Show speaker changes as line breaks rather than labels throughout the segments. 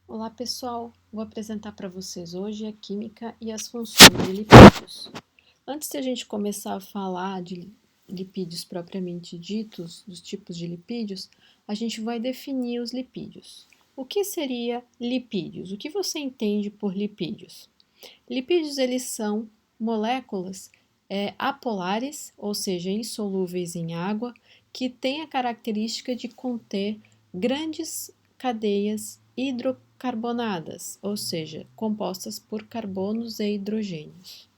Olá pessoal, vou apresentar para vocês hoje a química e as funções de lipídios. Antes de a gente começar a falar de lipídios propriamente ditos, dos tipos de lipídios, a gente vai definir os lipídios. O que seria lipídios? O que você entende por lipídios? Lipídios eles são moléculas apolares, ou seja, insolúveis em água, que têm a característica de conter grandes cadeias hidrocarbonadas, ou seja, compostas por carbonos e hidrogênios.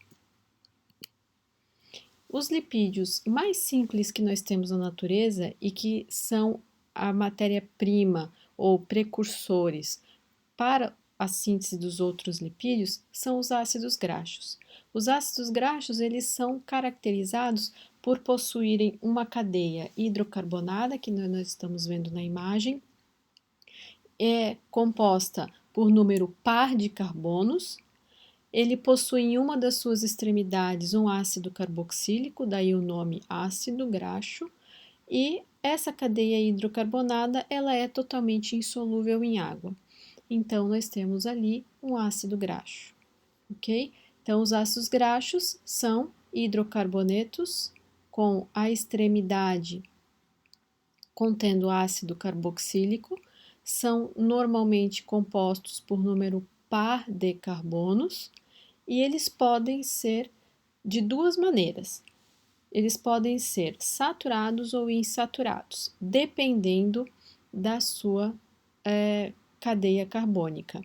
Os lipídios mais simples que nós temos na natureza e que são a matéria-prima ou precursores para a síntese dos outros lipídios são os ácidos graxos. Os ácidos graxos eles são caracterizados por possuírem uma cadeia hidrocarbonada, que nós estamos vendo na imagem, é composta por número par de carbonos. Ele possui em uma das suas extremidades um ácido carboxílico, daí o nome ácido graxo, e essa cadeia hidrocarbonada ela é totalmente insolúvel em água. Então, nós temos ali um ácido graxo, ok? Então, os ácidos graxos são hidrocarbonetos com a extremidade contendo ácido carboxílico, são normalmente compostos por número par de carbonos e eles podem ser de duas maneiras. Eles podem ser saturados ou insaturados, dependendo da sua cadeia carbônica.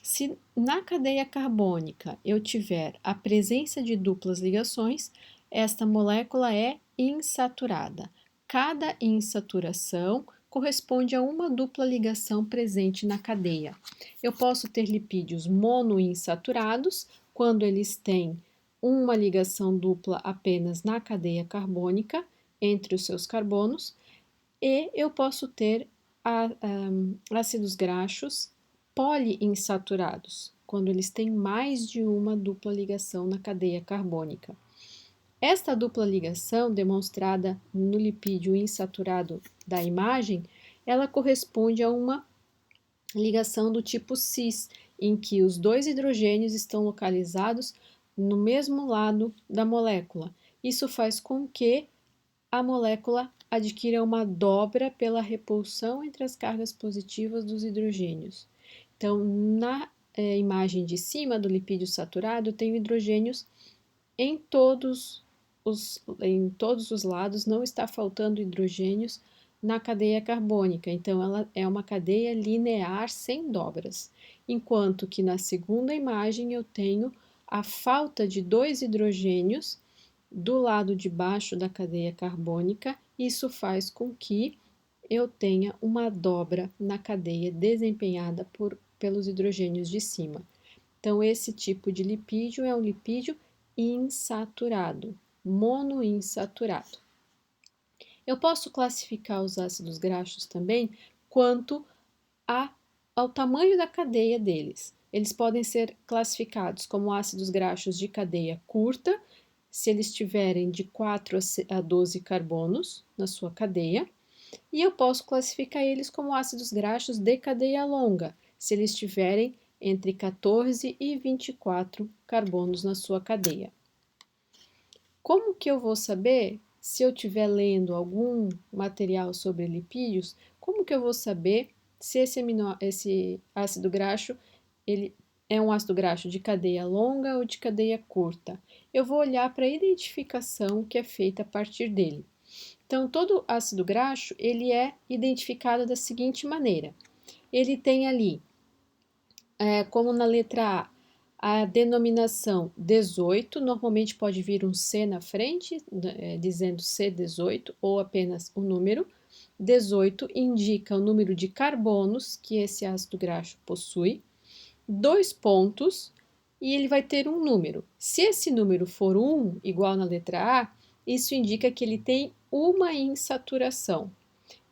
Se na cadeia carbônica eu tiver a presença de duplas ligações, esta molécula é insaturada. Cada insaturação corresponde a uma dupla ligação presente na cadeia. Eu posso ter lipídios monoinsaturados, quando eles têm uma ligação dupla apenas na cadeia carbônica entre os seus carbonos, e eu posso ter ácidos graxos poliinsaturados, quando eles têm mais de uma dupla ligação na cadeia carbônica. Esta dupla ligação, demonstrada no lipídio insaturado da imagem, ela corresponde a uma ligação do tipo cis, em que os dois hidrogênios estão localizados no mesmo lado da molécula. Isso faz com que a molécula adquira uma dobra pela repulsão entre as cargas positivas dos hidrogênios. Então, na imagem de cima do lipídio saturado, eu tenho hidrogênios em todos os lados, não está faltando hidrogênios na cadeia carbônica, então ela é uma cadeia linear sem dobras, enquanto que na segunda imagem eu tenho a falta de dois hidrogênios do lado de baixo da cadeia carbônica. Isso faz com que eu tenha uma dobra na cadeia desempenhada pelos hidrogênios de cima. Então, esse tipo de lipídio é um lipídio insaturado, monoinsaturado. Eu posso classificar os ácidos graxos também quanto ao tamanho da cadeia deles. Eles podem ser classificados como ácidos graxos de cadeia curta, se eles tiverem de 4 a 12 carbonos na sua cadeia, e eu posso classificar eles como ácidos graxos de cadeia longa, se eles tiverem entre 14 e 24 carbonos na sua cadeia. Como que eu vou saber, se eu estiver lendo algum material sobre lipídios, como que eu vou saber se esse ácido graxo ele é um ácido graxo de cadeia longa ou de cadeia curta? Eu vou olhar para a identificação que é feita a partir dele. Então, todo ácido graxo ele é identificado da seguinte maneira. Ele tem ali, como na letra A denominação 18, normalmente pode vir um C na frente, dizendo C18 ou apenas o número. 18 indica o número de carbonos que esse ácido graxo possui, 2 pontos, e ele vai ter um número. Se esse número for 1, igual na letra A, isso indica que ele tem uma insaturação.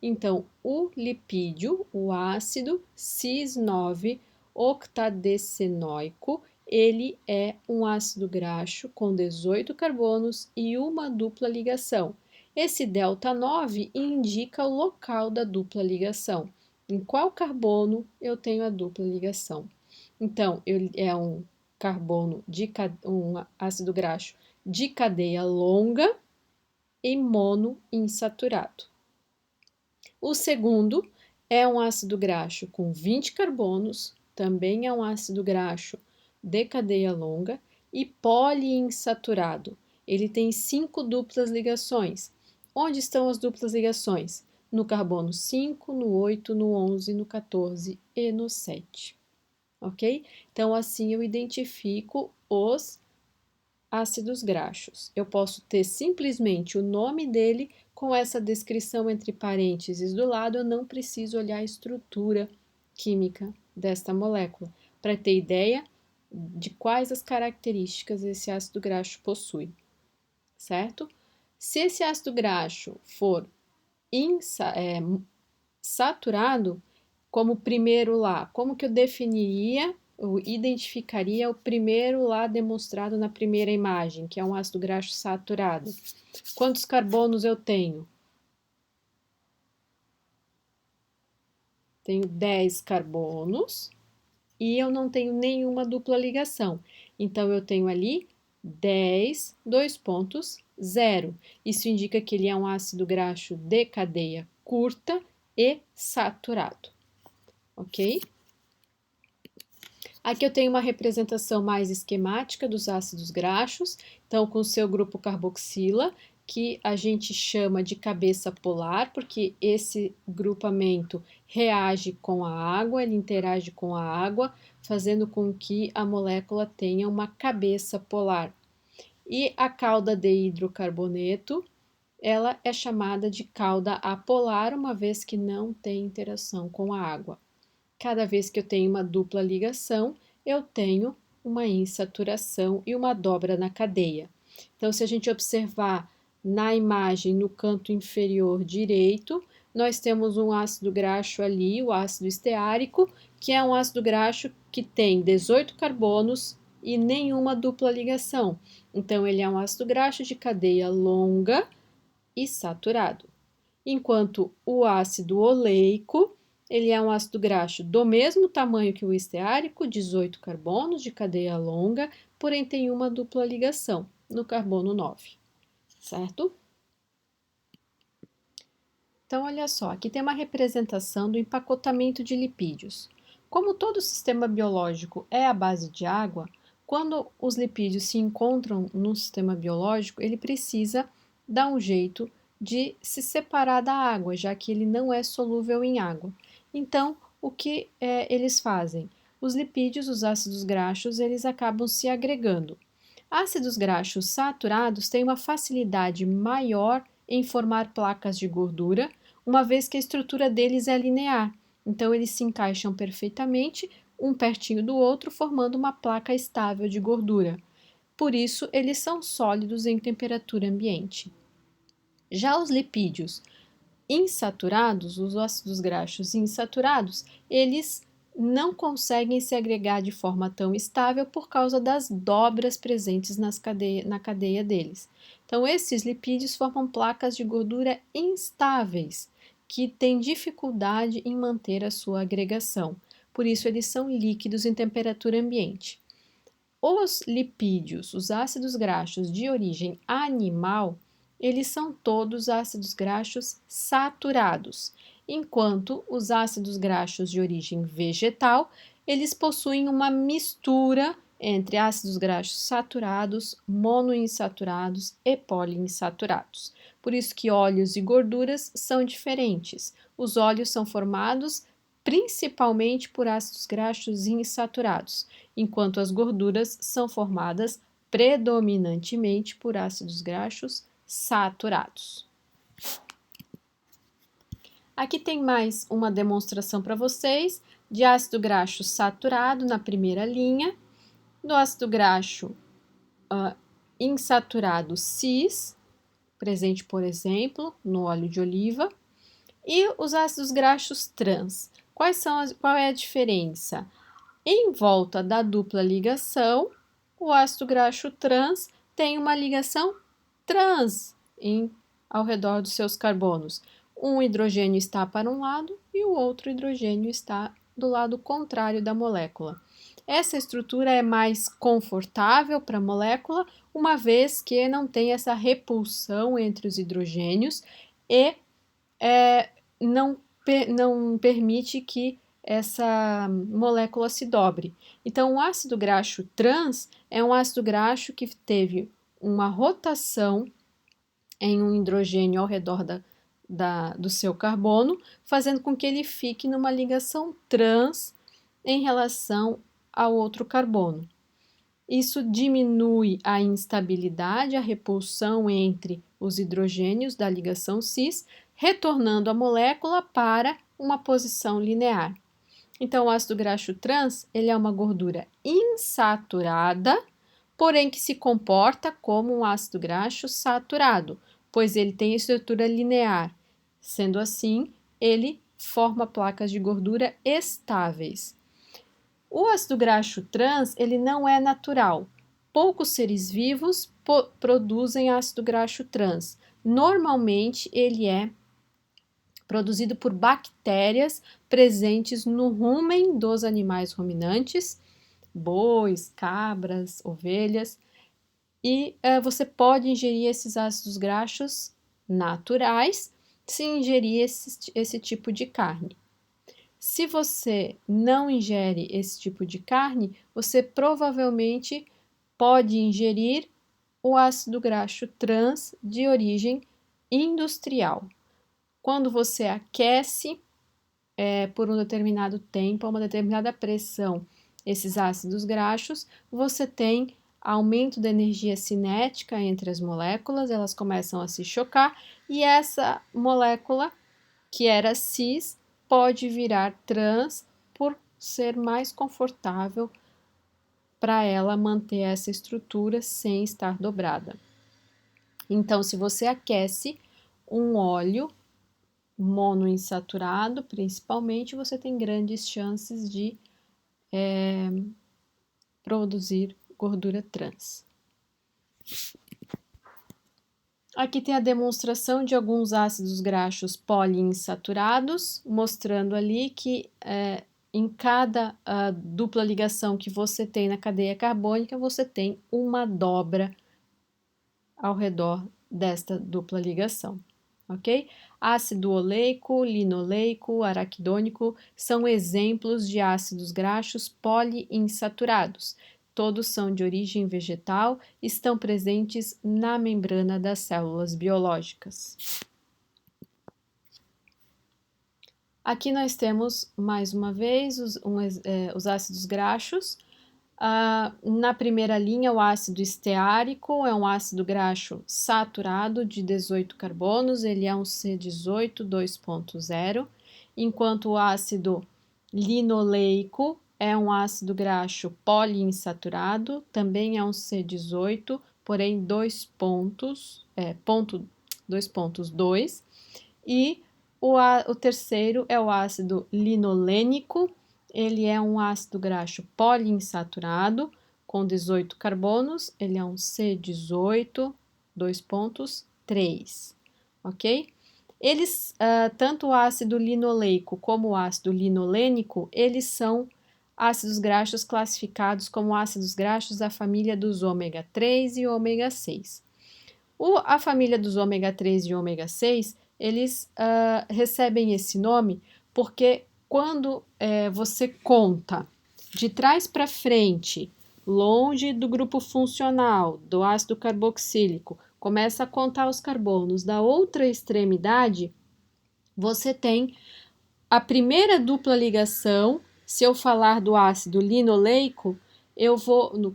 Então, o lipídio, o ácido cis-9-octadecenoico, ele é um ácido graxo com 18 carbonos e uma dupla ligação. Esse delta 9 indica o local da dupla ligação. Em qual carbono eu tenho a dupla ligação? Então, é um ácido graxo de cadeia longa e monoinsaturado. O segundo é um ácido graxo com 20 carbonos, também é um ácido graxo de cadeia longa e poliinsaturado. Ele tem 5 duplas ligações. Onde estão as duplas ligações? No carbono 5, no 8, no 11, no 14 e no 7. Ok? Então, assim eu identifico os ácidos graxos. Eu posso ter simplesmente o nome dele com essa descrição entre parênteses do lado, eu não preciso olhar a estrutura química desta molécula, para ter ideia de quais as características esse ácido graxo possui, certo? Se esse ácido graxo for saturado, como primeiro lá, como que eu definiria, eu identificaria o primeiro lá demonstrado na primeira imagem, que é um ácido graxo saturado? Quantos carbonos eu tenho? Tenho 10 carbonos e eu não tenho nenhuma dupla ligação. Então, eu tenho ali 10, 2 pontos, 0. Isso indica que ele é um ácido graxo de cadeia curta e saturado. Ok? Aqui eu tenho uma representação mais esquemática dos ácidos graxos, então com o seu grupo carboxila, que a gente chama de cabeça polar, porque esse grupamento reage com a água, ele interage com a água, fazendo com que a molécula tenha uma cabeça polar. E a cauda de hidrocarboneto, ela é chamada de cauda apolar, uma vez que não tem interação com a água. Cada vez que eu tenho uma dupla ligação, eu tenho uma insaturação e uma dobra na cadeia. Então, se a gente observar na imagem, no canto inferior direito, nós temos um ácido graxo ali, o ácido esteárico, que é um ácido graxo que tem 18 carbonos e nenhuma dupla ligação. Então, ele é um ácido graxo de cadeia longa e saturado. Enquanto o ácido oleico, ele é um ácido graxo do mesmo tamanho que o esteárico, 18 carbonos de cadeia longa, porém tem uma dupla ligação, no carbono 9, certo? Então, olha só, aqui tem uma representação do empacotamento de lipídios. Como todo sistema biológico é à base de água, quando os lipídios se encontram no sistema biológico, ele precisa dar um jeito de se separar da água, já que ele não é solúvel em água. Então, o que eles fazem? Os lipídios, os ácidos graxos, eles acabam se agregando. Ácidos graxos saturados têm uma facilidade maior em formar placas de gordura, uma vez que a estrutura deles é linear. Então, eles se encaixam perfeitamente, um pertinho do outro, formando uma placa estável de gordura. Por isso, eles são sólidos em temperatura ambiente. Já os lipídios insaturados, os ácidos graxos insaturados, eles não conseguem se agregar de forma tão estável por causa das dobras presentes na cadeia deles. Então, esses lipídios formam placas de gordura instáveis, que têm dificuldade em manter a sua agregação. Por isso, eles são líquidos em temperatura ambiente. Os lipídios, os ácidos graxos de origem animal, eles são todos ácidos graxos saturados, enquanto os ácidos graxos de origem vegetal, eles possuem uma mistura entre ácidos graxos saturados, monoinsaturados e poliinsaturados. Por isso que óleos e gorduras são diferentes. Os óleos são formados principalmente por ácidos graxos insaturados, enquanto as gorduras são formadas predominantemente por ácidos graxos saturados. Aqui tem mais uma demonstração para vocês de ácido graxo saturado na primeira linha, do ácido graxo insaturado cis, presente, por exemplo, no óleo de oliva, e os ácidos graxos trans. Qual é a diferença? Em volta da dupla ligação, o ácido graxo trans tem uma ligação trans ao redor dos seus carbonos. Um hidrogênio está para um lado e o outro hidrogênio está do lado contrário da molécula. Essa estrutura é mais confortável para a molécula, uma vez que não tem essa repulsão entre os hidrogênios e não permite que essa molécula se dobre. Então, o ácido graxo trans é um ácido graxo que teve uma rotação em um hidrogênio ao redor do seu carbono, fazendo com que ele fique numa ligação trans em relação ao outro carbono. Isso diminui a instabilidade, a repulsão entre os hidrogênios da ligação cis, retornando a molécula para uma posição linear. Então, o ácido graxo trans, ele é uma gordura insaturada, porém que se comporta como um ácido graxo saturado, pois ele tem estrutura linear. Sendo assim, ele forma placas de gordura estáveis. O ácido graxo trans, ele não é natural. Poucos seres vivos produzem ácido graxo trans. Normalmente, ele é produzido por bactérias presentes no rumen dos animais ruminantes, bois, cabras, ovelhas, e você pode ingerir esses ácidos graxos naturais se ingerir esse tipo de carne. Se você não ingere esse tipo de carne, você provavelmente pode ingerir o ácido graxo trans de origem industrial. Quando você aquece por um determinado tempo, a uma determinada pressão, esses ácidos graxos, você tem aumento da energia cinética entre as moléculas, elas começam a se chocar e essa molécula, que era cis, pode virar trans por ser mais confortável para ela manter essa estrutura sem estar dobrada. Então, se você aquece um óleo monoinsaturado, principalmente, você tem grandes chances de produzir gordura trans. Aqui tem a demonstração de alguns ácidos graxos poliinsaturados, mostrando ali que em cada dupla ligação que você tem na cadeia carbônica, você tem uma dobra ao redor desta dupla ligação, ok? Ácido oleico, linoleico, araquidônico são exemplos de ácidos graxos poliinsaturados. Todos são de origem vegetal, estão presentes na membrana das células biológicas. Aqui nós temos, mais uma vez, os ácidos graxos. Na primeira linha, o ácido esteárico é um ácido graxo saturado de 18 carbonos, ele é um C18 2.0, enquanto o ácido linoleico é um ácido graxo poliinsaturado, também é um C18, porém 2.2, e o terceiro é o ácido linolênico, ele é um ácido graxo poliinsaturado com 18 carbonos, ele é um C18 2.3, ok? Eles, tanto o ácido linoleico como o ácido linolênico, eles são ácidos graxos classificados como ácidos graxos da família dos ômega 3 e ômega 6. A família dos ômega 3 e ômega 6, eles recebem esse nome porque quando você conta de trás para frente, longe do grupo funcional do ácido carboxílico, começa a contar os carbonos da outra extremidade, você tem a primeira dupla ligação. Se eu falar do ácido linoleico,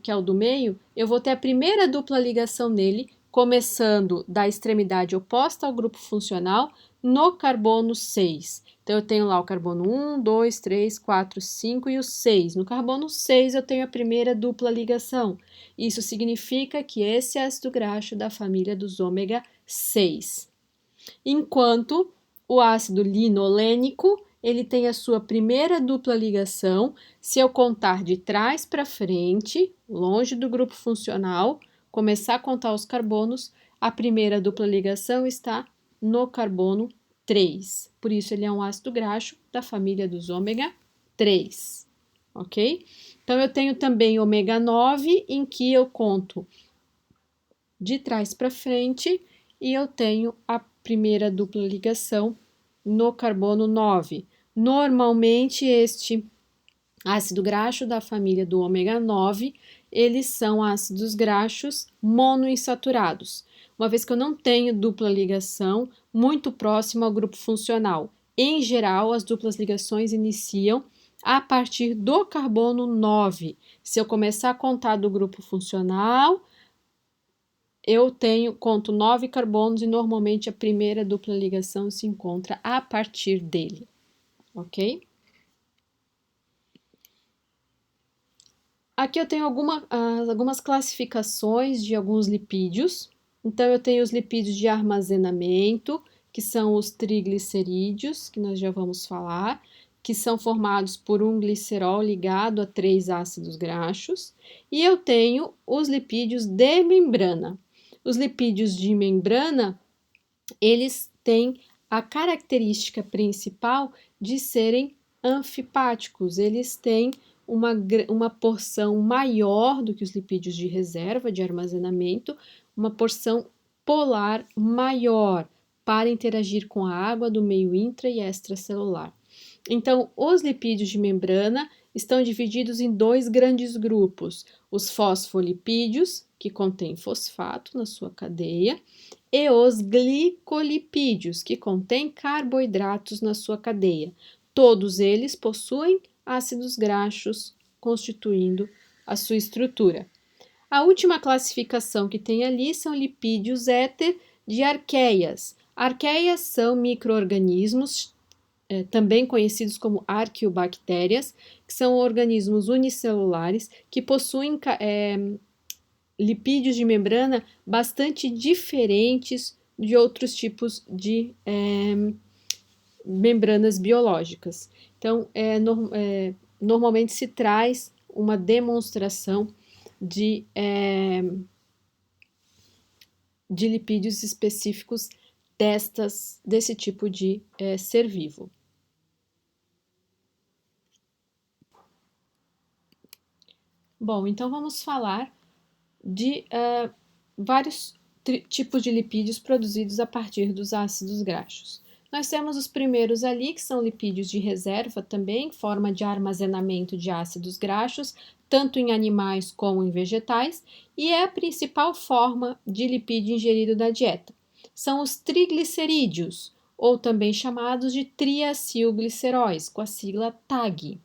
que é o do meio, eu vou ter a primeira dupla ligação nele, começando da extremidade oposta ao grupo funcional, no carbono 6. Então, eu tenho lá o carbono 1, 2, 3, 4, 5 e o 6. No carbono 6, eu tenho a primeira dupla ligação. Isso significa que esse é ácido graxo da família dos ômega 6. Enquanto o ácido linolênico, ele tem a sua primeira dupla ligação, se eu contar de trás para frente, longe do grupo funcional, começar a contar os carbonos, a primeira dupla ligação está no carbono 3. Por isso, ele é um ácido graxo da família dos ômega 3, ok? Então, eu tenho também ômega 9, em que eu conto de trás para frente, e eu tenho a primeira dupla ligação no carbono 9. Normalmente, este ácido graxo da família do ômega 9, eles são ácidos graxos monoinsaturados, uma vez que eu não tenho dupla ligação muito próxima ao grupo funcional. Em geral, as duplas ligações iniciam a partir do carbono 9. Se eu começar a contar do grupo funcional, eu conto 9 carbonos e normalmente a primeira dupla ligação se encontra a partir dele, ok? Aqui eu tenho algumas classificações de alguns lipídios. Então, eu tenho os lipídios de armazenamento, que são os triglicerídeos, que nós já vamos falar, que são formados por um glicerol ligado a 3 ácidos graxos. E eu tenho os lipídios de membrana. Os lipídios de membrana, eles têm a característica principal de serem anfipáticos. Eles têm uma porção maior do que os lipídios de reserva, de armazenamento, uma porção polar maior para interagir com a água do meio intra e extracelular. Então, os lipídios de membrana estão divididos em 2 grandes grupos: os fosfolipídios, que contêm fosfato na sua cadeia, e os glicolipídios, que contêm carboidratos na sua cadeia. Todos eles possuem ácidos graxos constituindo a sua estrutura. A última classificação que tem ali são lipídios éter de arqueias. Arqueias são micro-organismos, também conhecidos como arqueobactérias, que são organismos unicelulares que possuem lipídios de membrana bastante diferentes de outros tipos de membranas biológicas. Então, normalmente se traz uma demonstração de lipídios específicos desse tipo de ser vivo. Bom, então vamos falar de vários tipos de lipídios produzidos a partir dos ácidos graxos. Nós temos os primeiros ali, que são lipídios de reserva também, forma de armazenamento de ácidos graxos, tanto em animais como em vegetais, e é a principal forma de lipídio ingerido da dieta. São os triglicerídeos, ou também chamados de triacilgliceróis, com a sigla TAG.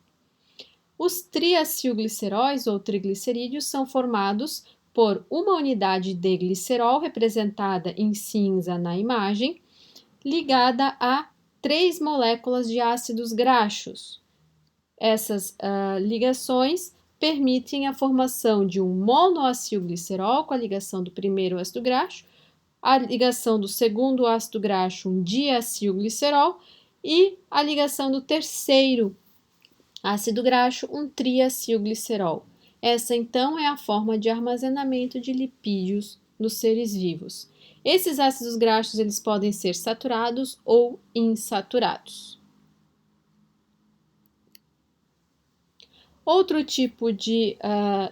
Os triacilgliceróis ou triglicerídeos são formados por uma unidade de glicerol, representada em cinza na imagem, ligada a 3 moléculas de ácidos graxos. Essas ligações permitem a formação de um monoacilglicerol com a ligação do primeiro ácido graxo, a ligação do segundo ácido graxo, um diacilglicerol, e a ligação do terceiro ácido graxo, um triacilglicerol. Essa, então, é a forma de armazenamento de lipídios nos seres vivos. Esses ácidos graxos eles podem ser saturados ou insaturados. Outro tipo de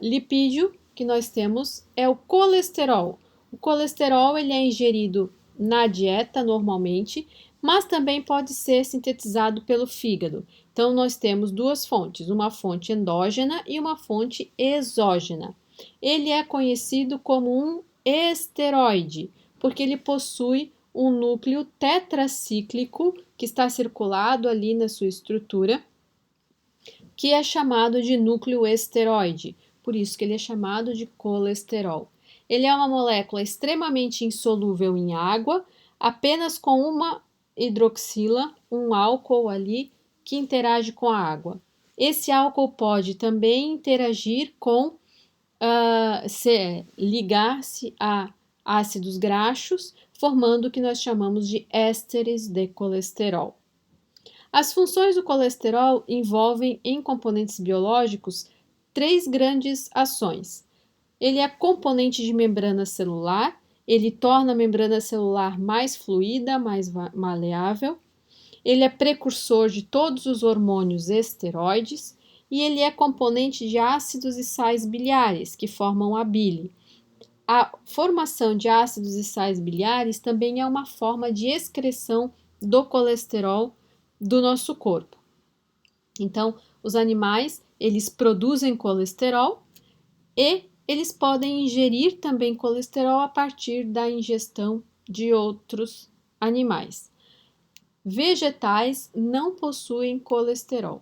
lipídio que nós temos é o colesterol. O colesterol ele é ingerido na dieta normalmente, mas também pode ser sintetizado pelo fígado. Então, nós temos 2 fontes, uma fonte endógena e uma fonte exógena. Ele é conhecido como um esteroide, porque ele possui um núcleo tetracíclico que está circulado ali na sua estrutura, que é chamado de núcleo esteroide, por isso que ele é chamado de colesterol. Ele é uma molécula extremamente insolúvel em água, apenas com uma hidroxila, um álcool ali, que interage com a água. Esse álcool pode também interagir com, ligar-se a ácidos graxos, formando o que nós chamamos de ésteres de colesterol. As funções do colesterol envolvem, em componentes biológicos, 3 grandes ações. Ele é componente de membrana celular, ele torna a membrana celular mais fluida, mais maleável, ele é precursor de todos os hormônios esteroides e ele é componente de ácidos e sais biliares, que formam a bile. A formação de ácidos e sais biliares também é uma forma de excreção do colesterol do nosso corpo. Então, os animais, eles produzem colesterol e eles podem ingerir também colesterol a partir da ingestão de outros animais. Vegetais não possuem colesterol.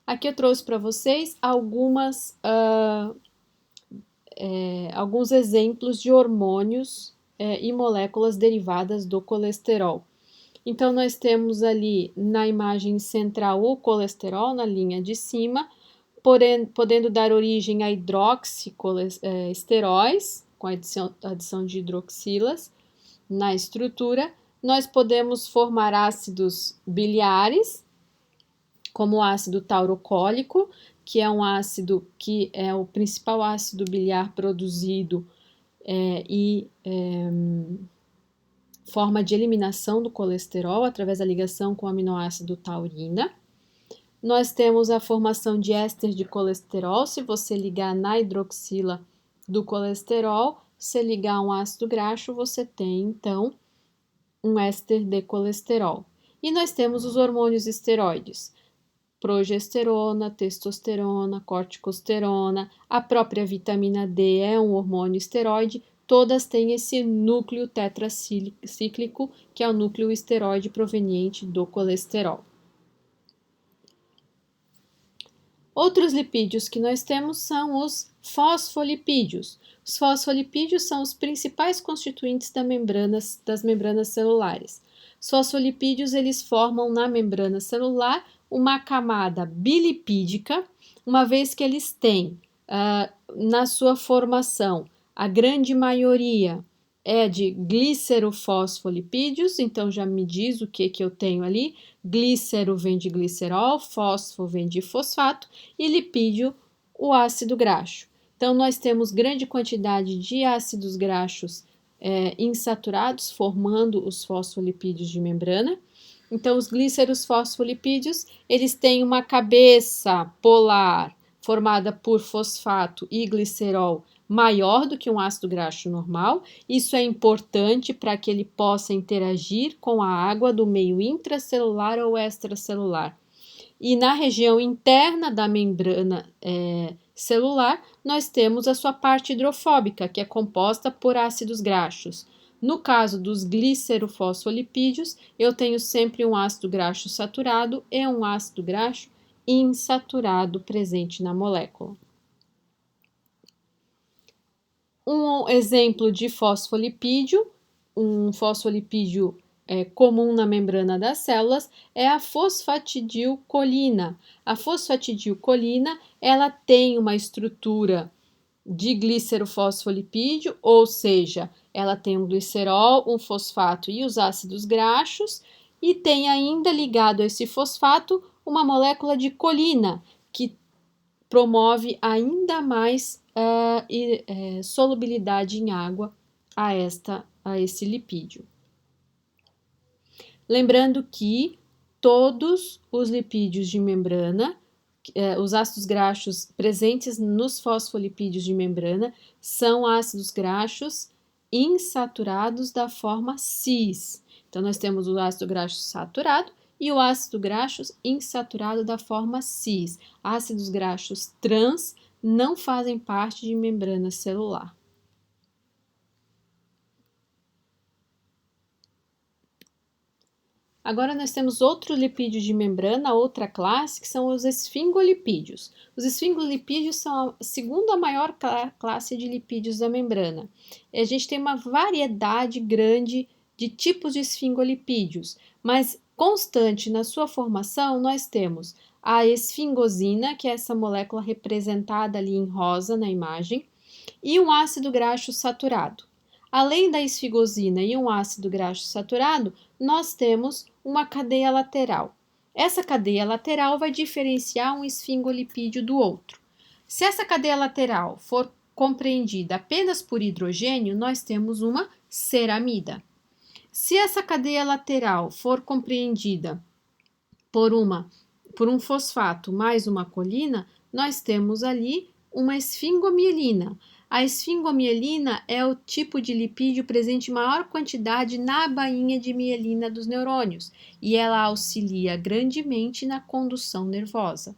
Aqui eu trouxe para vocês alguns exemplos de hormônios e moléculas derivadas do colesterol. Então, nós temos ali na imagem central o colesterol na linha de cima, podendo dar origem a hidroxiesteróis, com a adição de hidroxilas na estrutura. Nós podemos formar ácidos biliares, como o ácido taurocólico, que é um ácido que é o principal ácido biliar produzido forma de eliminação do colesterol através da ligação com o aminoácido taurina. Nós temos a formação de éster de colesterol. Se você ligar na hidroxila do colesterol, se ligar um ácido graxo, você tem, então, um éster de colesterol. E nós temos os hormônios esteroides, progesterona, testosterona, corticosterona, a própria vitamina D é um hormônio esteroide, todas têm esse núcleo tetracíclico, que é o núcleo esteroide proveniente do colesterol. Outros lipídios que nós temos são os fosfolipídios. Os fosfolipídios são os principais constituintes das membranas celulares. Os fosfolipídios, eles formam na membrana celular uma camada bilipídica, uma vez que eles têm na sua formação, a grande maioria é de glicerofosfolipídios, então já me diz o que eu tenho ali. Glícero vem de glicerol, fósforo vem de fosfato e lipídio, o ácido graxo. Então, nós temos grande quantidade de ácidos graxos insaturados, formando os fosfolipídios de membrana. Então, os glíceros fosfolipídios, eles têm uma cabeça polar formada por fosfato e glicerol maior do que um ácido graxo normal. Isso é importante para que ele possa interagir com a água do meio intracelular ou extracelular. E na região interna da membrana celular, nós temos a sua parte hidrofóbica, que é composta por ácidos graxos. No caso dos glicerofosfolipídios, eu tenho sempre um ácido graxo saturado e um ácido graxo insaturado presente na molécula. Um exemplo de fosfolipídio, um fosfolipídio comum na membrana das células, é a fosfatidilcolina. A fosfatidilcolina, ela tem uma estrutura de glicerofosfolipídio, ou seja, ela tem um glicerol, um fosfato e os ácidos graxos, e tem ainda ligado a esse fosfato uma molécula de colina, que promove ainda mais solubilidade em água a esse lipídio. Lembrando que todos os lipídios de membrana, os ácidos graxos presentes nos fosfolipídios de membrana, são ácidos graxos insaturados da forma cis. Então, nós temos o ácido graxo saturado e o ácido graxo insaturado da forma cis. Ácidos graxos trans não fazem parte de membrana celular. Agora nós temos outro lipídio de membrana, outra classe, que são os esfingolipídios. Os esfingolipídios são a segunda maior classe de lipídios da membrana. A gente tem uma variedade grande de tipos de esfingolipídios, mas constante na sua formação nós temos a esfingosina, que é essa molécula representada ali em rosa na imagem, e um ácido graxo saturado. Além da esfingosina e um ácido graxo saturado, nós temos uma cadeia lateral. Essa cadeia lateral vai diferenciar um esfingolipídio do outro. Se essa cadeia lateral for compreendida apenas por hidrogênio, nós temos uma ceramida. Se essa cadeia lateral for compreendida por um fosfato mais uma colina, nós temos ali uma esfingomielina. A esfingomielina é o tipo de lipídio presente em maior quantidade na bainha de mielina dos neurônios e ela auxilia grandemente na condução nervosa.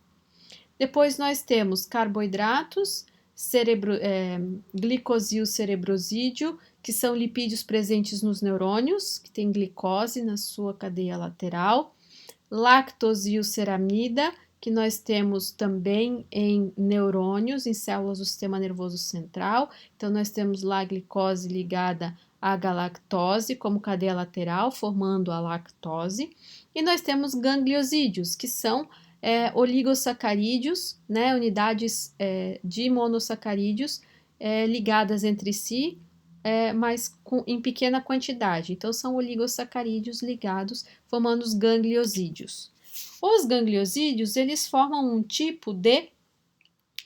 Depois nós temos carboidratos, glicosilcerebrosídeo, que são lipídios presentes nos neurônios, que tem glicose na sua cadeia lateral, lactosilceramida, que nós temos também em neurônios, em células do sistema nervoso central. Então, nós temos lá a glicose ligada à galactose como cadeia lateral, formando a lactose. E nós temos gangliosídeos, que são oligosacarídeos, né, unidades de monossacarídeos ligadas entre si, mas em pequena quantidade. Então, são oligosacarídeos ligados, formando os gangliosídeos. Os gangliosídeos, eles formam um tipo de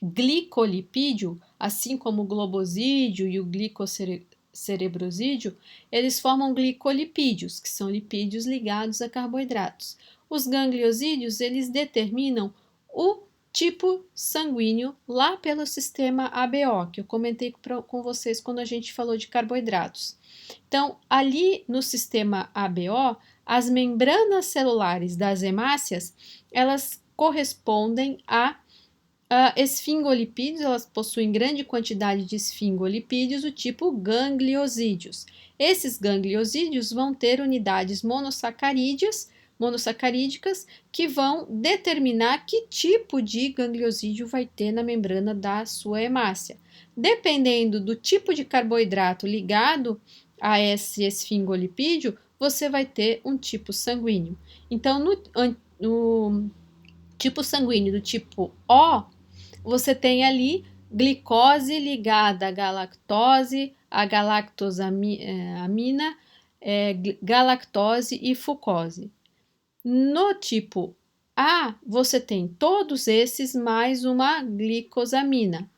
glicolipídio, assim como o globosídeo e o glicocerebrosídeo, eles formam glicolipídios, que são lipídios ligados a carboidratos. Os gangliosídeos, eles determinam o tipo sanguíneo lá pelo sistema ABO, que eu comentei com vocês quando a gente falou de carboidratos. Então, ali no sistema ABO, as membranas celulares das hemácias, elas correspondem a esfingolipídios, elas possuem grande quantidade de esfingolipídios do tipo gangliosídeos. Esses gangliosídeos vão ter unidades monossacarídicas que vão determinar que tipo de gangliosídeo vai ter na membrana da sua hemácia. Dependendo do tipo de carboidrato ligado a esse esfingolipídio, você vai ter um tipo sanguíneo. Então, no tipo sanguíneo do tipo O, você tem ali glicose ligada à galactose, a galactosamina, galactose e fucose. No tipo A, você tem todos esses mais uma glicosamina.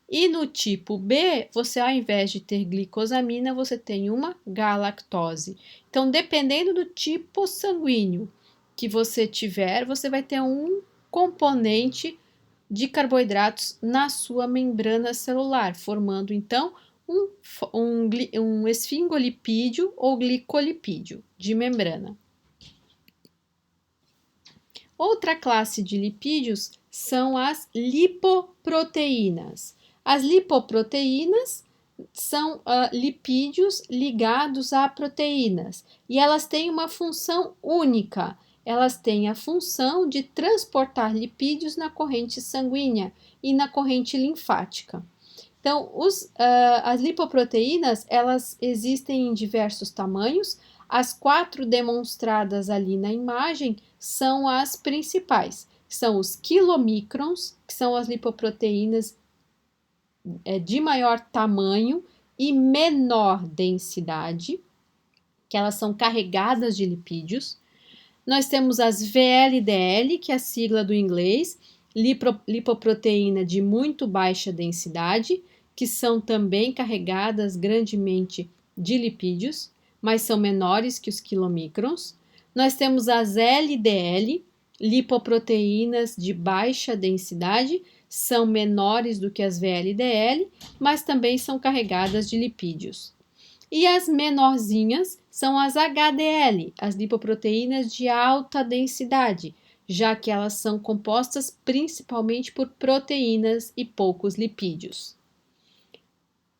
E no tipo B, você ao invés de ter glicosamina, você tem uma galactose. Então, dependendo do tipo sanguíneo que você tiver, você vai ter um componente de carboidratos na sua membrana celular, formando então um esfingolipídio ou glicolipídio de membrana. Outra classe de lipídios são as lipoproteínas. As lipoproteínas são lipídios ligados a proteínas e elas têm uma função única. Elas têm a função de transportar lipídios na corrente sanguínea e na corrente linfática. Então, as lipoproteínas, elas existem em diversos tamanhos. As 4 demonstradas ali na imagem são as principais. São os quilomicrons, que são as lipoproteínas de maior tamanho e menor densidade, que elas são carregadas de lipídios. Nós temos as VLDL, que é a sigla do inglês, lipoproteína de muito baixa densidade, que são também carregadas grandemente de lipídios, mas são menores que os quilomicrons. Nós temos as LDL, lipoproteínas de baixa densidade, são menores do que as VLDL, mas também são carregadas de lipídios. E as menorzinhas são as HDL, as lipoproteínas de alta densidade, já que elas são compostas principalmente por proteínas e poucos lipídios.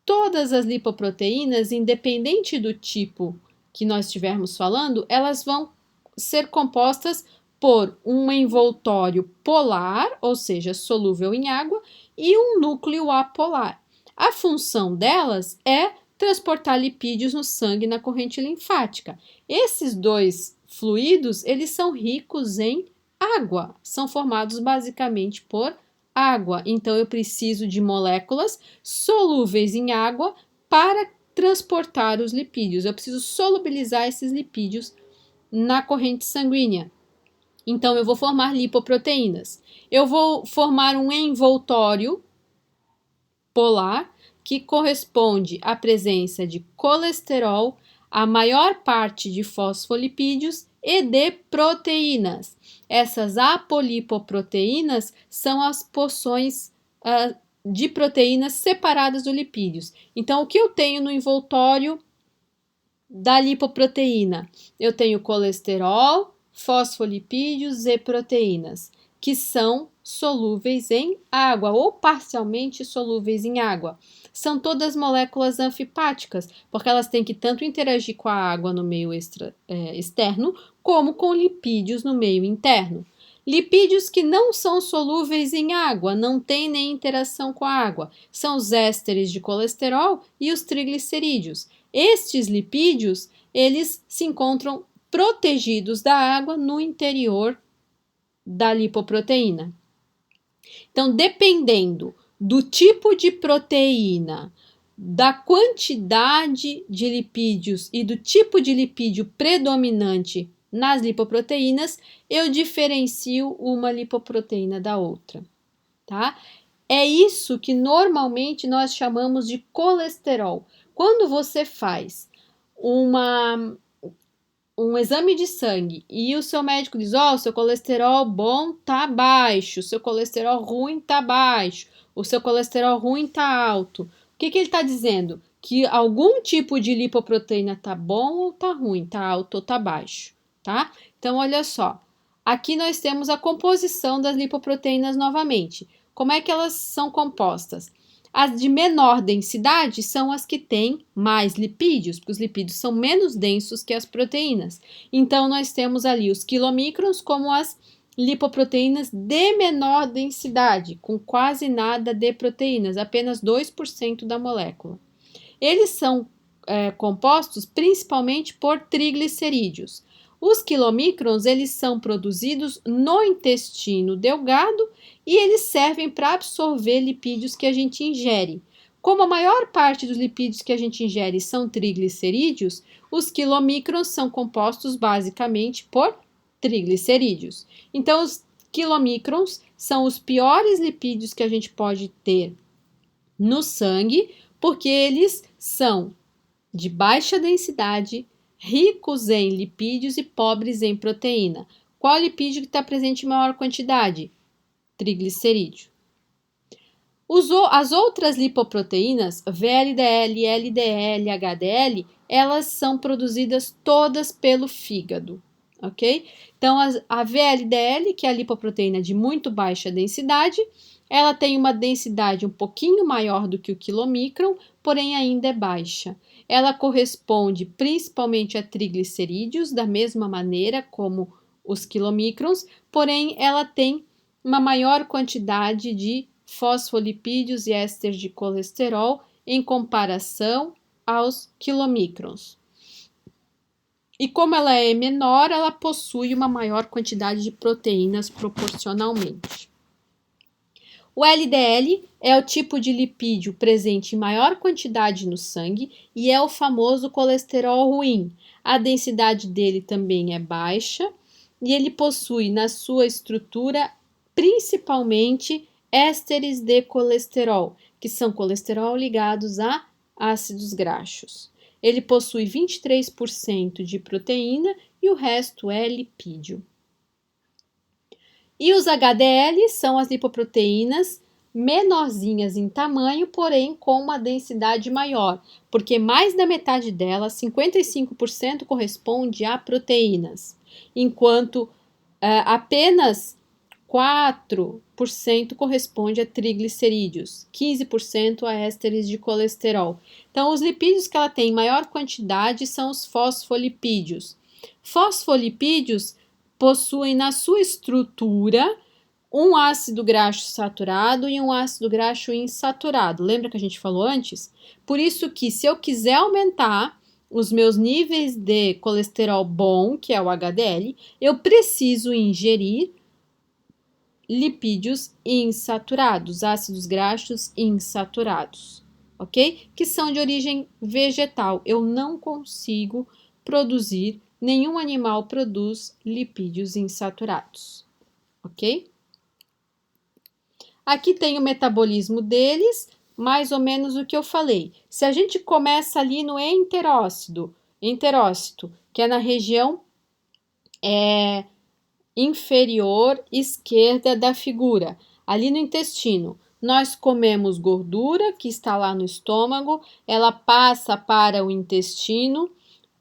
Todas as lipoproteínas, independente do tipo que nós estivermos falando, elas vão ser compostas por um envoltório polar, ou seja, solúvel em água, e um núcleo apolar. A função delas é transportar lipídios no sangue e na corrente linfática. Esses dois fluidos, eles são ricos em água, são formados basicamente por água. Então, eu preciso de moléculas solúveis em água para transportar os lipídios. Eu preciso solubilizar esses lipídios na corrente sanguínea. Então, eu vou formar lipoproteínas. Eu vou formar um envoltório polar que corresponde à presença de colesterol, a maior parte de fosfolipídios e de proteínas. Essas apolipoproteínas são as porções de proteínas separadas dos lipídios. Então, o que eu tenho no envoltório da lipoproteína? Eu tenho colesterol, fosfolipídios e proteínas, que são solúveis em água ou parcialmente solúveis em água. São todas moléculas anfipáticas, porque elas têm que tanto interagir com a água no meio externo, como com lipídios no meio interno. Lipídios que não são solúveis em água, não têm nem interação com a água, são os ésteres de colesterol e os triglicerídeos. Estes lipídios, eles se encontram protegidos da água no interior da lipoproteína. Então, dependendo do tipo de proteína, da quantidade de lipídios e do tipo de lipídio predominante nas lipoproteínas, eu diferencio uma lipoproteína da outra, tá? É isso que normalmente nós chamamos de colesterol. Quando você faz um exame de sangue e o seu médico diz, o seu colesterol bom tá baixo, o seu colesterol ruim tá baixo, o seu colesterol ruim tá alto. O que ele está dizendo? Que algum tipo de lipoproteína tá bom ou tá ruim, tá alto ou tá baixo, tá? Então, olha só, aqui nós temos a composição das lipoproteínas novamente. Como é que elas são compostas? As de menor densidade são as que têm mais lipídios, porque os lipídios são menos densos que as proteínas. Então, nós temos ali os quilomicrons como as lipoproteínas de menor densidade, com quase nada de proteínas, apenas 2% da molécula. Eles são compostos principalmente por triglicerídeos. Os quilomicrons, eles são produzidos no intestino delgado e eles servem para absorver lipídios que a gente ingere. Como a maior parte dos lipídios que a gente ingere são triglicerídeos, os quilomicrons são compostos basicamente por triglicerídeos. Então, os quilomicrons são os piores lipídios que a gente pode ter no sangue, porque eles são de baixa densidade, ricos em lipídios e pobres em proteína. Qual lipídio que está presente em maior quantidade? Triglicerídeo. As outras lipoproteínas, VLDL, LDL, HDL, elas são produzidas todas pelo fígado, ok? Então, a VLDL, que é a lipoproteína de muito baixa densidade, ela tem uma densidade um pouquinho maior do que o quilomicron, porém ainda é baixa. Ela corresponde principalmente a triglicerídeos, da mesma maneira como os quilomicrons, porém ela tem uma maior quantidade de fosfolipídios e ésteres de colesterol em comparação aos quilomicrons. E como ela é menor, ela possui uma maior quantidade de proteínas proporcionalmente. O LDL é o tipo de lipídio presente em maior quantidade no sangue e é o famoso colesterol ruim. A densidade dele também é baixa e ele possui na sua estrutura principalmente ésteres de colesterol, que são colesterol ligados a ácidos graxos. Ele possui 23% de proteína e o resto é lipídio. E os HDL são as lipoproteínas menorzinhas em tamanho, porém com uma densidade maior, porque mais da metade delas, 55%, corresponde a proteínas, enquanto apenas 4% corresponde a triglicerídeos, 15% a ésteres de colesterol. Então, os lipídios que ela tem em maior quantidade são os fosfolipídios. Fosfolipídios possuem na sua estrutura um ácido graxo saturado e um ácido graxo insaturado. Lembra que a gente falou antes? Por isso que se eu quiser aumentar os meus níveis de colesterol bom, que é o HDL, eu preciso ingerir lipídios insaturados, ácidos graxos insaturados, ok? Que são de origem vegetal. Eu não consigo produzir, nenhum animal produz lipídios insaturados, ok? Aqui tem o metabolismo deles, mais ou menos o que eu falei. Se a gente começa ali no enterócito, que é na região inferior esquerda da figura, ali no intestino, nós comemos gordura que está lá no estômago, ela passa para o intestino,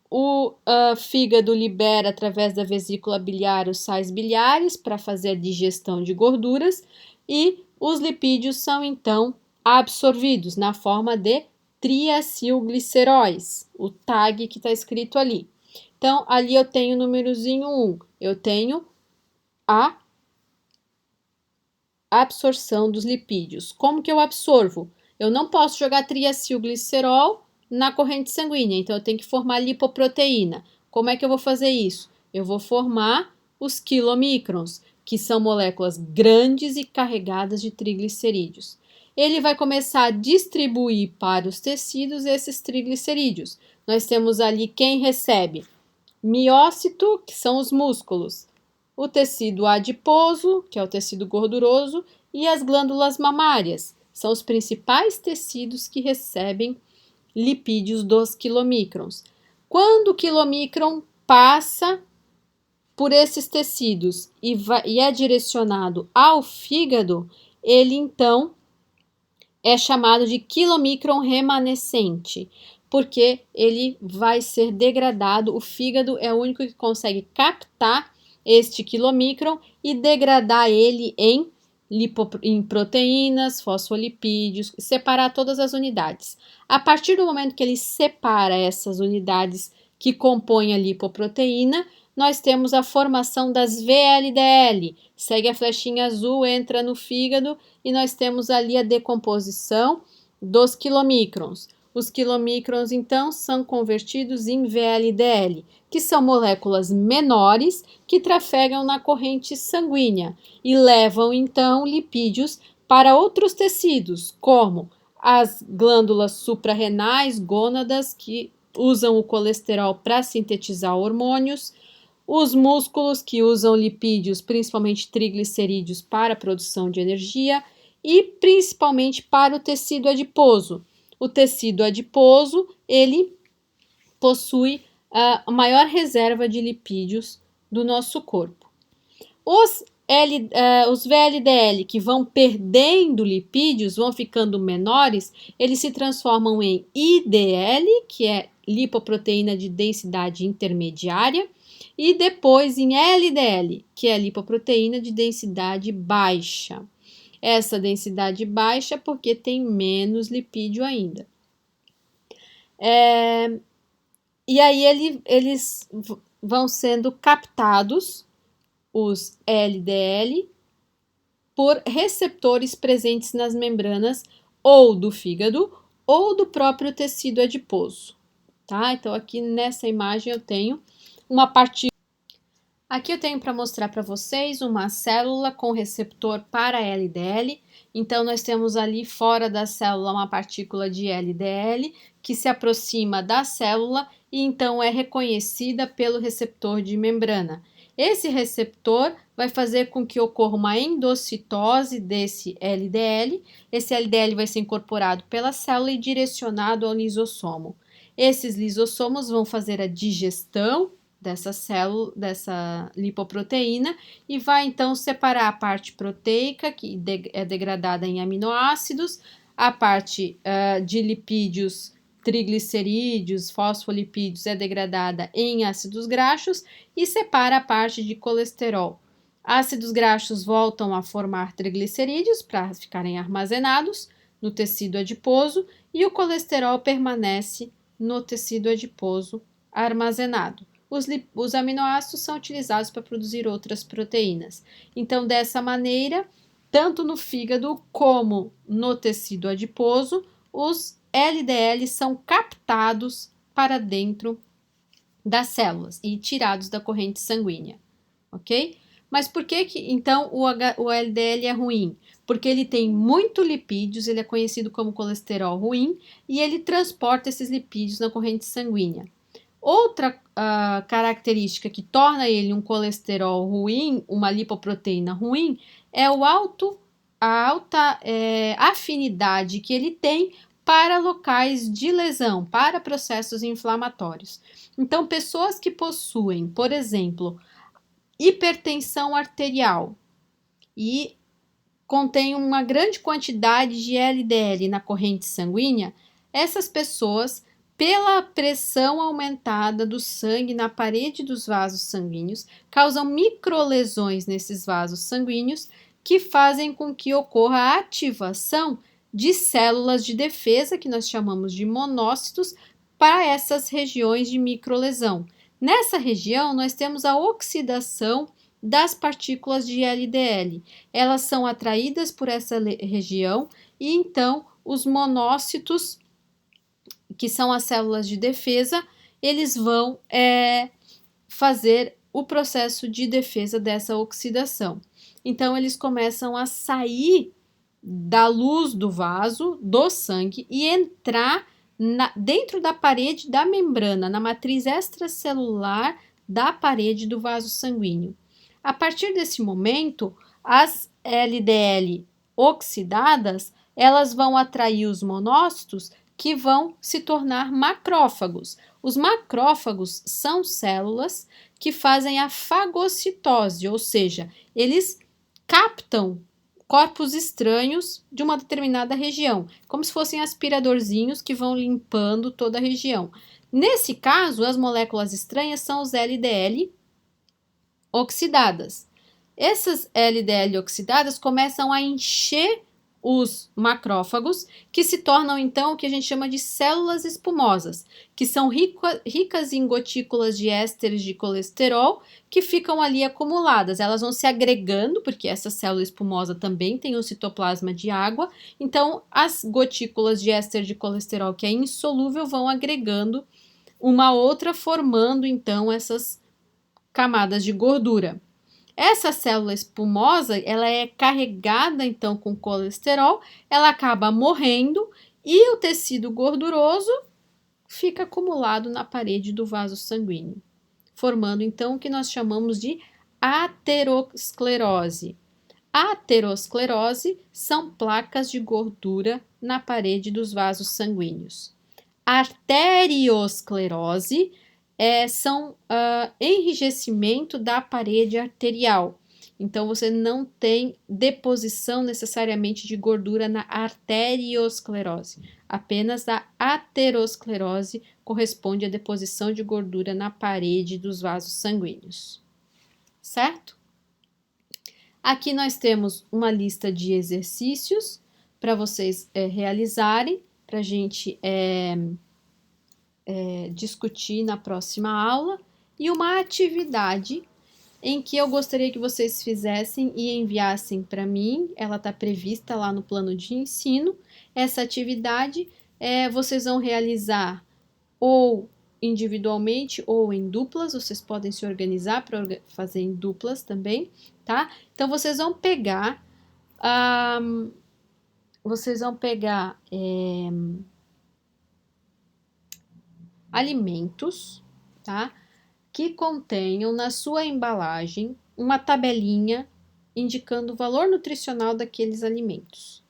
o fígado libera através da vesícula biliar os sais biliares para fazer a digestão de gorduras e os lipídios são então absorvidos na forma de triacilgliceróis, o tag que está escrito ali. Então, ali eu tenho o númerozinho 1, eu tenho a absorção dos lipídios. Como que eu absorvo? Eu não posso jogar triacilglicerol na corrente sanguínea, então eu tenho que formar lipoproteína. Como é que eu vou fazer isso? Eu vou formar os quilomicrons, que são moléculas grandes e carregadas de triglicerídeos. Ele vai começar a distribuir para os tecidos esses triglicerídeos. Nós temos ali quem recebe miócito, que são os músculos, o tecido adiposo, que é o tecido gorduroso, e as glândulas mamárias, são os principais tecidos que recebem lipídios dos quilomicrons. Quando o quilomicron passa por esses tecidos e é direcionado ao fígado, ele então é chamado de quilomicron remanescente, porque ele vai ser degradado, o fígado é o único que consegue captar este quilomicron e degradar ele em proteínas, fosfolipídios, separar todas as unidades. A partir do momento que ele separa essas unidades que compõem a lipoproteína, nós temos a formação das VLDL. Segue a flechinha azul, entra no fígado e nós temos ali a decomposição dos quilomicrons. Os quilomicrons, então, são convertidos em VLDL, que são moléculas menores que trafegam na corrente sanguínea e levam, então, lipídios para outros tecidos, como as glândulas suprarrenais, gônadas, que usam o colesterol para sintetizar hormônios, os músculos, que usam lipídios, principalmente triglicerídeos, para a produção de energia, e principalmente para o tecido adiposo. O tecido adiposo, ele possui a maior reserva de lipídios do nosso corpo. Os VLDL que vão perdendo lipídios, vão ficando menores, eles se transformam em IDL, que é lipoproteína de densidade intermediária, e depois em LDL, que é lipoproteína de densidade baixa. Essa densidade baixa porque tem menos lipídio ainda. E aí eles vão sendo captados, os LDL, por receptores presentes nas membranas ou do fígado ou do próprio tecido adiposo. Tá? Então aqui nessa imagem eu tenho uma partícula. Aqui eu tenho para mostrar para vocês uma célula com receptor para LDL. Então, nós temos ali fora da célula uma partícula de LDL que se aproxima da célula e então é reconhecida pelo receptor de membrana. Esse receptor vai fazer com que ocorra uma endocitose desse LDL. Esse LDL vai ser incorporado pela célula e direcionado ao lisossomo. Esses lisossomos vão fazer a digestão dessa célula, dessa lipoproteína, e vai então separar a parte proteica, que é degradada em aminoácidos, a parte de lipídios, triglicerídeos, fosfolipídios é degradada em ácidos graxos e separa a parte de colesterol. Ácidos graxos voltam a formar triglicerídeos para ficarem armazenados no tecido adiposo e o colesterol permanece no tecido adiposo armazenado. Os aminoácidos são utilizados para produzir outras proteínas. Então, dessa maneira, tanto no fígado como no tecido adiposo, os LDL são captados para dentro das células e tirados da corrente sanguínea, ok? Mas por que então o LDL é ruim? Porque ele tem muito lipídios, ele é conhecido como colesterol ruim e ele transporta esses lipídios na corrente sanguínea. Outra característica que torna ele um colesterol ruim, uma lipoproteína ruim, é o alto a alta afinidade que ele tem para locais de lesão, para processos inflamatórios. Então, pessoas que possuem, por exemplo, hipertensão arterial e contém uma grande quantidade de LDL na corrente sanguínea, essas pessoas, pela pressão aumentada do sangue na parede dos vasos sanguíneos, causam microlesões nesses vasos sanguíneos que fazem com que ocorra a ativação de células de defesa, que nós chamamos de monócitos, para essas regiões de microlesão. Nessa região, nós temos a oxidação das partículas de LDL. Elas são atraídas por essa região e então os monócitos, que são as células de defesa, eles vão fazer o processo de defesa dessa oxidação. Então, eles começam a sair da luz do vaso, do sangue, e entrar dentro da parede da membrana, na matriz extracelular da parede do vaso sanguíneo. A partir desse momento, as LDL oxidadas, elas vão atrair os monócitos que vão se tornar macrófagos. Os macrófagos são células que fazem a fagocitose, ou seja, eles captam corpos estranhos de uma determinada região, como se fossem aspiradorzinhos que vão limpando toda a região. Nesse caso, as moléculas estranhas são os LDL oxidadas. Essas LDL oxidadas começam a encher os macrófagos, que se tornam então o que a gente chama de células espumosas, que são ricas em gotículas de ésteres de colesterol que ficam ali acumuladas. Elas vão se agregando, porque essa célula espumosa também tem um citoplasma de água, então as gotículas de éster de colesterol, que é insolúvel, vão agregando uma outra, formando então essas camadas de gordura. Essa célula espumosa, ela é carregada então com colesterol, ela acaba morrendo e o tecido gorduroso fica acumulado na parede do vaso sanguíneo, formando então o que nós chamamos de aterosclerose. A aterosclerose são placas de gordura na parede dos vasos sanguíneos. A arteriosclerose são enrijecimento da parede arterial. Então, você não tem deposição necessariamente de gordura na arteriosclerose. Apenas a aterosclerose corresponde à deposição de gordura na parede dos vasos sanguíneos. Certo? Aqui nós temos uma lista de exercícios para vocês realizarem, para a gente discutir na próxima aula, e uma atividade em que eu gostaria que vocês fizessem e enviassem para mim. Ela está prevista lá no plano de ensino. Essa atividade vocês vão realizar ou individualmente ou em duplas. Vocês podem se organizar para fazer em duplas também, tá? Então, vocês vão pegar alimentos, tá? Que contenham na sua embalagem uma tabelinha indicando o valor nutricional daqueles alimentos.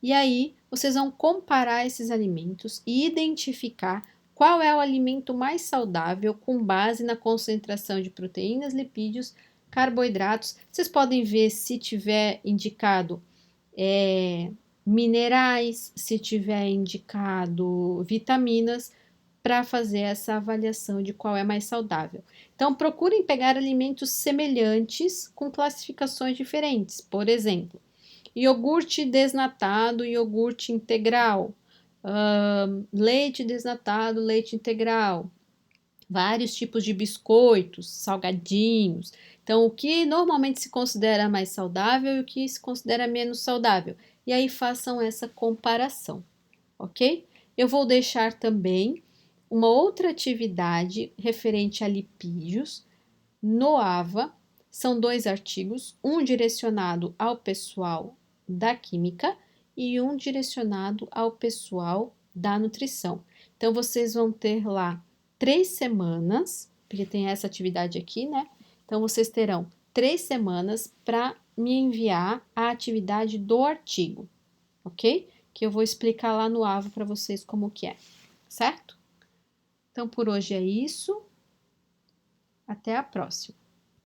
E aí, vocês vão comparar esses alimentos e identificar qual é o alimento mais saudável com base na concentração de proteínas, lipídios, carboidratos. Vocês podem ver se tiver indicado minerais, se tiver indicado vitaminas, para fazer essa avaliação de qual é mais saudável. Então, procurem pegar alimentos semelhantes com classificações diferentes. Por exemplo, iogurte desnatado, iogurte integral, leite desnatado, leite integral, vários tipos de biscoitos, salgadinhos. Então, o que normalmente se considera mais saudável e o que se considera menos saudável. E aí façam essa comparação, ok? Eu vou deixar também uma outra atividade referente a lipídios no AVA. São 2 artigos, um direcionado ao pessoal da química e um direcionado ao pessoal da nutrição. Então, vocês vão ter lá 3 semanas, porque tem essa atividade aqui, né? Então, vocês terão 3 semanas para me enviar a atividade do artigo, ok? Que eu vou explicar lá no AVO para vocês como que é, certo? Então, por hoje é isso. Até a próxima.